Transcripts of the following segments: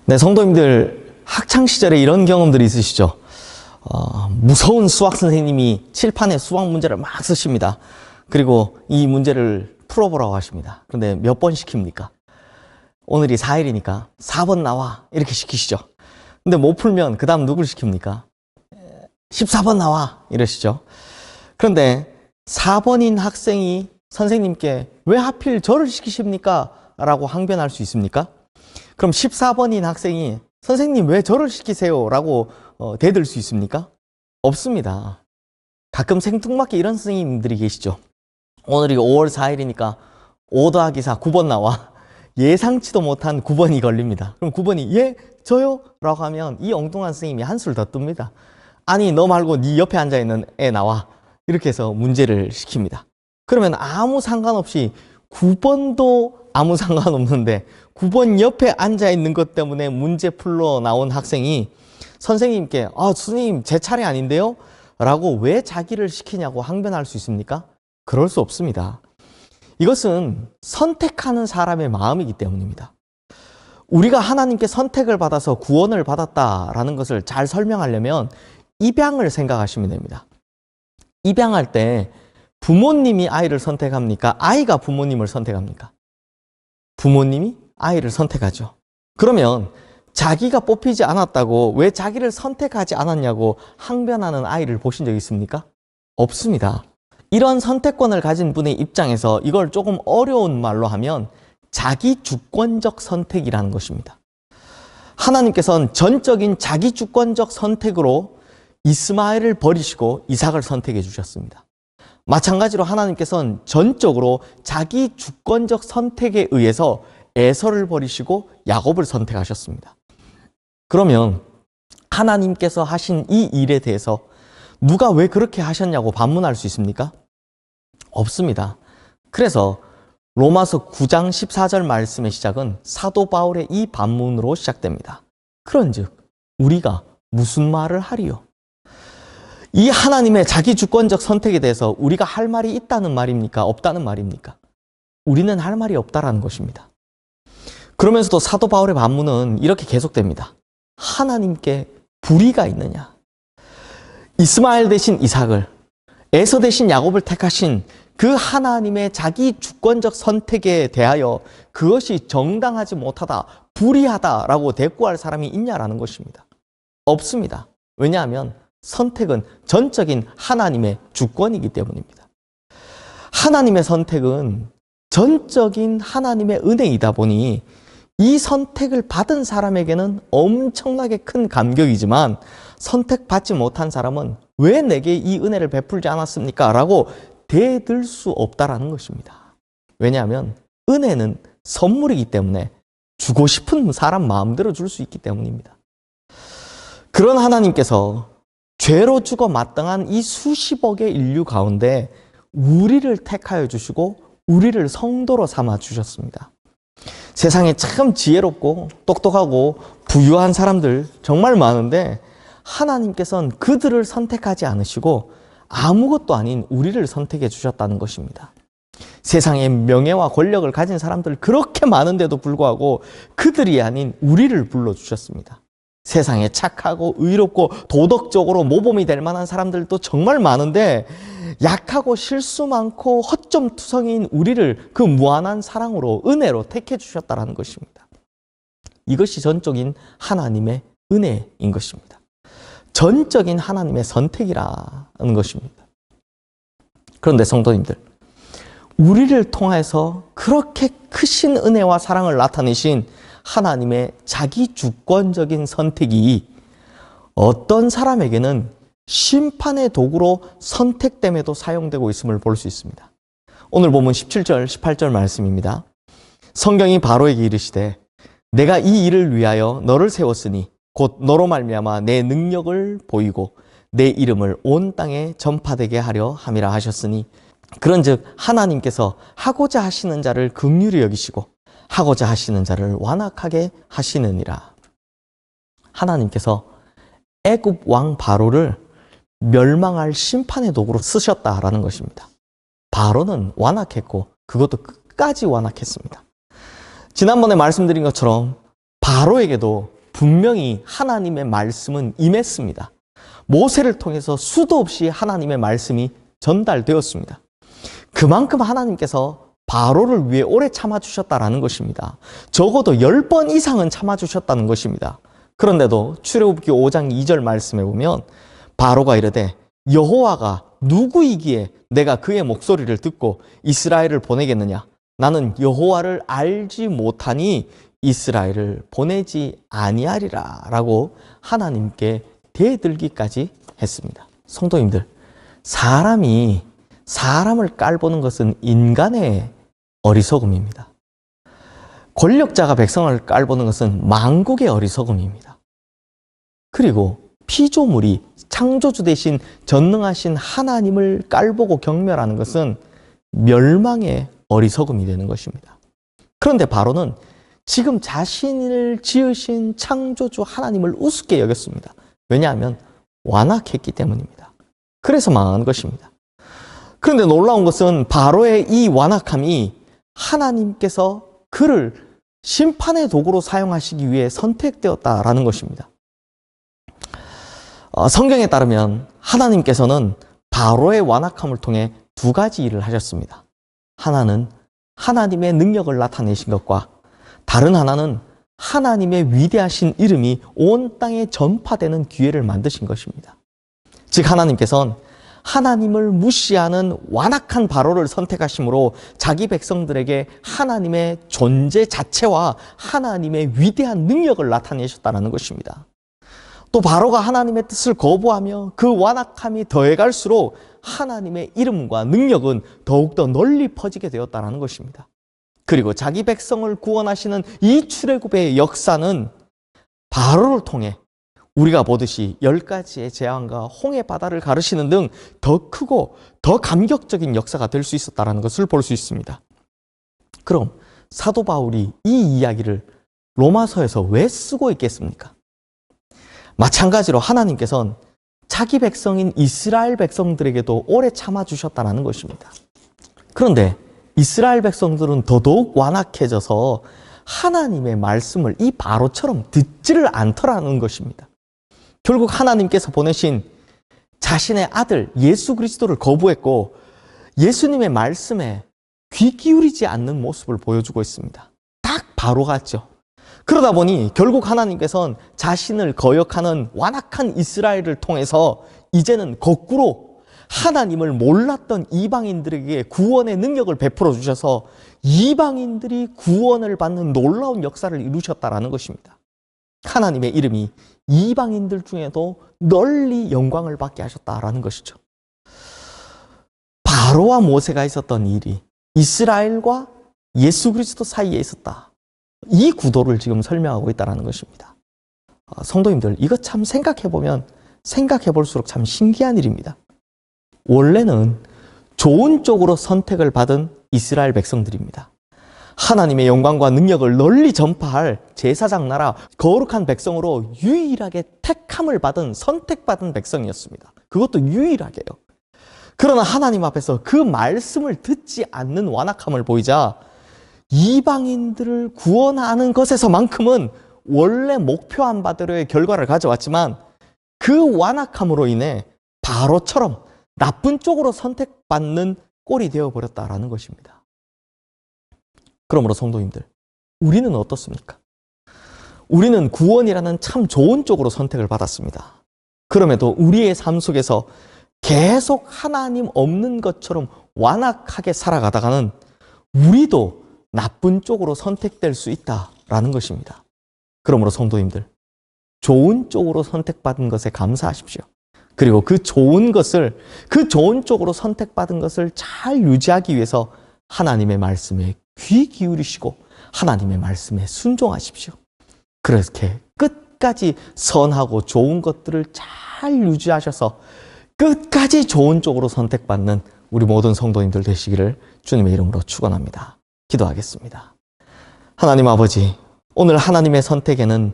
네, 성도님들 학창시절에 이런 경험들이 있으시죠? 무서운 수학 선생님이 칠판에 수학 문제를 막 쓰십니다. 그리고 이 문제를 풀어보라고 하십니다. 그런데 몇 번 시킵니까? 오늘이 4일이니까 4번 나와 이렇게 시키시죠. 근데 못 풀면 그 다음 누굴 시킵니까? 14번 나와 이러시죠. 그런데 4번인 학생이 선생님께 왜 하필 저를 시키십니까? 라고 항변할 수 있습니까? 그럼 14번인 학생이 선생님 왜 저를 시키세요? 라고 대들 수 있습니까? 없습니다. 가끔 생뚱맞게 이런 선생님들이 계시죠. 오늘이 5월 4일이니까 5 더하기 4 9번 나와. 예상치도 못한 9번이 걸립니다. 그럼 9번이 예? 저요? 라고 하면 이 엉뚱한 선생님이 한술 더 뜹니다. 아니 너 말고 네 옆에 앉아있는 애 나와. 이렇게 해서 문제를 시킵니다. 그러면 아무 상관없이 9번도 아무 상관없는데 9번 옆에 앉아있는 것 때문에 문제 풀러 나온 학생이 선생님께 선생님 제 차례 아닌데요? 라고 왜 자기를 시키냐고 항변할 수 있습니까? 그럴 수 없습니다. 이것은 선택하는 사람의 마음이기 때문입니다. 우리가 하나님께 선택을 받아서 구원을 받았다라는 것을 잘 설명하려면 입양을 생각하시면 됩니다. 입양할 때 부모님이 아이를 선택합니까? 아이가 부모님을 선택합니까? 부모님이 아이를 선택하죠. 그러면 자기가 뽑히지 않았다고 왜 자기를 선택하지 않았냐고 항변하는 아이를 보신 적 있습니까? 없습니다. 이런 선택권을 가진 분의 입장에서 이걸 조금 어려운 말로 하면 자기 주권적 선택이라는 것입니다. 하나님께서는 전적인 자기 주권적 선택으로 이스마엘을 버리시고 이삭을 선택해 주셨습니다. 마찬가지로 하나님께서는 전적으로 자기 주권적 선택에 의해서 에서를 버리시고 야곱을 선택하셨습니다. 그러면 하나님께서 하신 이 일에 대해서 누가 왜 그렇게 하셨냐고 반문할 수 있습니까? 없습니다. 그래서 로마서 9장 14절 말씀의 시작은 사도 바울의 이 반문으로 시작됩니다. 그런즉 우리가 무슨 말을 하리요? 이 하나님의 자기 주권적 선택에 대해서 우리가 할 말이 있다는 말입니까? 없다는 말입니까? 우리는 할 말이 없다라는 것입니다. 그러면서도 사도 바울의 반문은 이렇게 계속됩니다. 하나님께 불의가 있느냐? 이스마엘 대신 이삭을, 에서 대신 야곱을 택하신 그 하나님의 자기 주권적 선택에 대하여 그것이 정당하지 못하다, 불의하다라고 대꾸할 사람이 있냐라는 것입니다. 없습니다. 왜냐하면 선택은 전적인 하나님의 주권이기 때문입니다. 하나님의 선택은 전적인 하나님의 은혜이다 보니 이 선택을 받은 사람에게는 엄청나게 큰 감격이지만 선택받지 못한 사람은 왜 내게 이 은혜를 베풀지 않았습니까? 라고 대들 수 없다라는 것입니다. 왜냐하면 은혜는 선물이기 때문에 주고 싶은 사람 마음대로 줄 수 있기 때문입니다. 그런 하나님께서 죄로 죽어 마땅한 이 수십억의 인류 가운데 우리를 택하여 주시고 우리를 성도로 삼아 주셨습니다. 세상에 참 지혜롭고 똑똑하고 부유한 사람들 정말 많은데 하나님께서는 그들을 선택하지 않으시고 아무것도 아닌 우리를 선택해 주셨다는 것입니다. 세상에 명예와 권력을 가진 사람들 그렇게 많은데도 불구하고 그들이 아닌 우리를 불러주셨습니다. 세상에 착하고 의롭고 도덕적으로 모범이 될 만한 사람들도 정말 많은데 약하고 실수 많고 허점투성이인 우리를 그 무한한 사랑으로 은혜로 택해 주셨다는 것입니다. 이것이 전적인 하나님의 은혜인 것입니다. 전적인 하나님의 선택이라는 것입니다. 그런데 성도님들, 우리를 통해서 그렇게 크신 은혜와 사랑을 나타내신 하나님의 자기 주권적인 선택이 어떤 사람에게는 심판의 도구로 선택됨에도 사용되고 있음을 볼 수 있습니다. 오늘 본문 17절, 18절 말씀입니다. 성경이 바로에게 이르시되 내가 이 일을 위하여 너를 세웠으니 곧 너로 말미암아 내 능력을 보이고 내 이름을 온 땅에 전파되게 하려 함이라 하셨으니 그런즉 하나님께서 하고자 하시는 자를 긍휼히 여기시고 하고자 하시는 자를 완악하게 하시느니라. 하나님께서 애굽 왕 바로를 멸망할 심판의 도구로 쓰셨다라는 것입니다. 바로는 완악했고 그것도 끝까지 완악했습니다. 지난번에 말씀드린 것처럼 바로에게도 분명히 하나님의 말씀은 임했습니다. 모세를 통해서 수도 없이 하나님의 말씀이 전달되었습니다. 그만큼 하나님께서 바로를 위해 오래 참아주셨다라는 것입니다. 적어도 10번 이상은 참아주셨다는 것입니다. 그런데도 출애굽기 5장 2절 말씀에 보면 바로가 이르되 여호와가 누구이기에 내가 그의 목소리를 듣고 이스라엘을 보내겠느냐? 나는 여호와를 알지 못하니 이스라엘을 보내지 아니하리라 라고 하나님께 대들기까지 했습니다. 성도님들, 사람이 사람을 깔보는 것은 인간의 어리석음입니다. 권력자가 백성을 깔보는 것은 망국의 어리석음입니다. 그리고 피조물이 창조주 대신 전능하신 하나님을 깔보고 경멸하는 것은 멸망의 어리석음이 되는 것입니다. 그런데 바로는 지금 자신을 지으신 창조주 하나님을 우습게 여겼습니다. 왜냐하면 완악했기 때문입니다. 그래서 망한 것입니다. 그런데 놀라운 것은 바로의 이 완악함이 하나님께서 그를 심판의 도구로 사용하시기 위해 선택되었다라는 것입니다. 성경에 따르면 하나님께서는 바로의 완악함을 통해 두 가지 일을 하셨습니다. 하나는 하나님의 능력을 나타내신 것과 다른 하나는 하나님의 위대하신 이름이 온 땅에 전파되는 기회를 만드신 것입니다. 즉 하나님께서는 하나님을 무시하는 완악한 바로를 선택하심으로 자기 백성들에게 하나님의 존재 자체와 하나님의 위대한 능력을 나타내셨다는 것입니다. 또 바로가 하나님의 뜻을 거부하며 그 완악함이 더해갈수록 하나님의 이름과 능력은 더욱더 널리 퍼지게 되었다는 것입니다. 그리고 자기 백성을 구원하시는 이 출애굽의 역사는 바로를 통해 우리가 보듯이 10가지의 재앙과 홍해 바다를 가르시는 등 더 크고 더 감격적인 역사가 될 수 있었다는 것을 볼 수 있습니다. 그럼 사도 바울이 이 이야기를 로마서에서 왜 쓰고 있겠습니까? 마찬가지로 하나님께서는 자기 백성인 이스라엘 백성들에게도 오래 참아주셨다는 것입니다. 그런데 이스라엘 백성들은 더더욱 완악해져서 하나님의 말씀을 이 바로처럼 듣지를 않더라는 것입니다. 결국 하나님께서 보내신 자신의 아들 예수 그리스도를 거부했고 예수님의 말씀에 귀 기울이지 않는 모습을 보여주고 있습니다. 딱 바로 같죠. 그러다 보니 결국 하나님께서는 자신을 거역하는 완악한 이스라엘을 통해서 이제는 거꾸로 하나님을 몰랐던 이방인들에게 구원의 능력을 베풀어 주셔서 이방인들이 구원을 받는 놀라운 역사를 이루셨다라는 것입니다. 하나님의 이름이 이방인들 중에도 널리 영광을 받게 하셨다라는 것이죠. 바로와 모세가 있었던 일이 이스라엘과 예수 그리스도 사이에 있었다. 이 구도를 지금 설명하고 있다는 것입니다. 성도님들, 이것 참 생각해보면 생각해볼수록 참 신기한 일입니다. 원래는 좋은 쪽으로 선택을 받은 이스라엘 백성들입니다. 하나님의 영광과 능력을 널리 전파할 제사장 나라 거룩한 백성으로 유일하게 택함을 받은 선택받은 백성이었습니다. 그것도 유일하게요. 그러나 하나님 앞에서 그 말씀을 듣지 않는 완악함을 보이자 이방인들을 구원하는 것에서만큼은 원래 목표한 바대로의 결과를 가져왔지만 그 완악함으로 인해 바로처럼 나쁜 쪽으로 선택받는 꼴이 되어버렸다라는 것입니다. 그러므로 성도님들, 우리는 어떻습니까? 우리는 구원이라는 참 좋은 쪽으로 선택을 받았습니다. 그럼에도 우리의 삶 속에서 계속 하나님 없는 것처럼 완악하게 살아가다가는 우리도 나쁜 쪽으로 선택될 수 있다라는 것입니다. 그러므로 성도님들, 좋은 쪽으로 선택받은 것에 감사하십시오. 그리고 그 좋은 쪽으로 선택받은 것을 잘 유지하기 위해서 하나님의 말씀에 귀 기울이시고 하나님의 말씀에 순종하십시오. 그렇게 끝까지 선하고 좋은 것들을 잘 유지하셔서 끝까지 좋은 쪽으로 선택받는 우리 모든 성도님들 되시기를 주님의 이름으로 축원합니다. 기도하겠습니다. 하나님 아버지, 오늘 하나님의 선택에는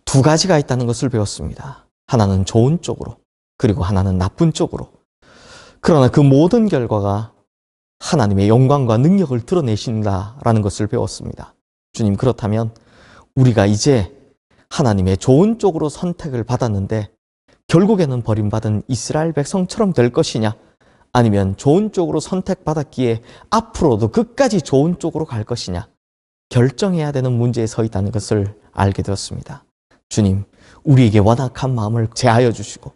두 가지가 있다는 것을 배웠습니다. 하나는 좋은 쪽으로, 그리고 하나는 나쁜 쪽으로. 그러나 그 모든 결과가 하나님의 영광과 능력을 드러내신다라는 것을 배웠습니다. 주님, 그렇다면 우리가 이제 하나님의 좋은 쪽으로 선택을 받았는데 결국에는 버림받은 이스라엘 백성처럼 될 것이냐, 아니면 좋은 쪽으로 선택받았기에 앞으로도 끝까지 좋은 쪽으로 갈 것이냐, 결정해야 되는 문제에 서 있다는 것을 알게 되었습니다. 주님, 우리에게 완악한 마음을 제하여 주시고,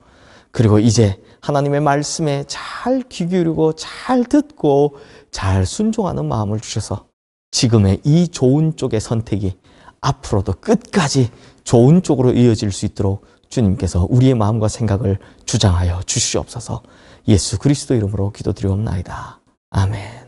그리고 이제 하나님의 말씀에 잘 귀 기울이고 잘 듣고 잘 순종하는 마음을 주셔서 지금의 이 좋은 쪽의 선택이 앞으로도 끝까지 좋은 쪽으로 이어질 수 있도록 주님께서 우리의 마음과 생각을 주장하여 주시옵소서. 예수 그리스도 이름으로 기도드리옵나이다. 아멘.